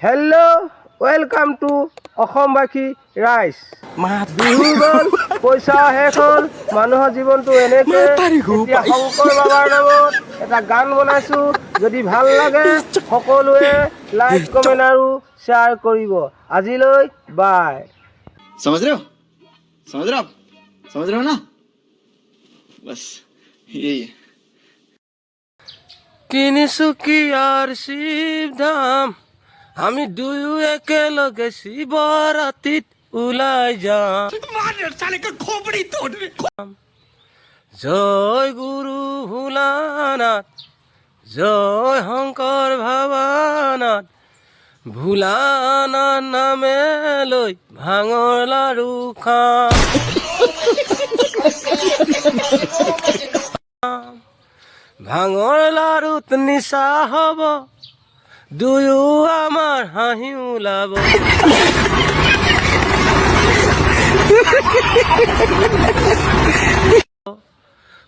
Hello' welcome to অসমবাসী ৰাইজ। বিহু গ'ল, পইচা শেষ হ'ল, মানুহৰ জীৱনটো এনেকৈ। এতিয়া শংকৰ বাবাৰ নামত এটা গান বনাইছোঁ। যদি ভাল লাগে সকলোৱে লাইক কমেণ্ট আৰু শ্বেয়াৰ কৰিব। আজিলৈ বাই। समझ रहे हो आप समझ रहे हो ना बस यही है। তিনিচুকীয়াৰ শিৱধাম আমি দুয়ো একেলগে শিৱৰাতিত ওলাই যাম। জয় গুৰু ভোলানাথ, জয় শংকৰ ভৱানাথ, ভোলানাথ নামে লৈ ভাঙৰ লাৰু খাম। ভাঙৰ লাৰুত নিচা হ'ব, দুয়ো আমাৰ হাঁহি ওলাব।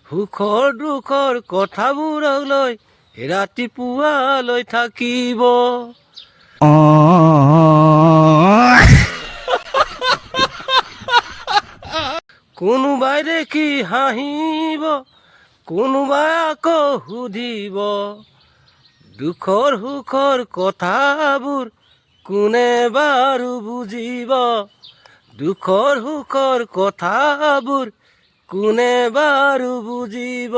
সুখৰ দুখৰ কথাবোৰলৈ ৰাতিপুৱালৈ থাকিব। কোনোবাই দেখি হাঁহিব, কোনোবাই আকৌ সুধিব, দুখৰ সুখৰ কথাবোৰ কোনে বাৰু বুজিব। দুখৰ সুখৰ কথাবোৰ কোনে বাৰু বুজিব।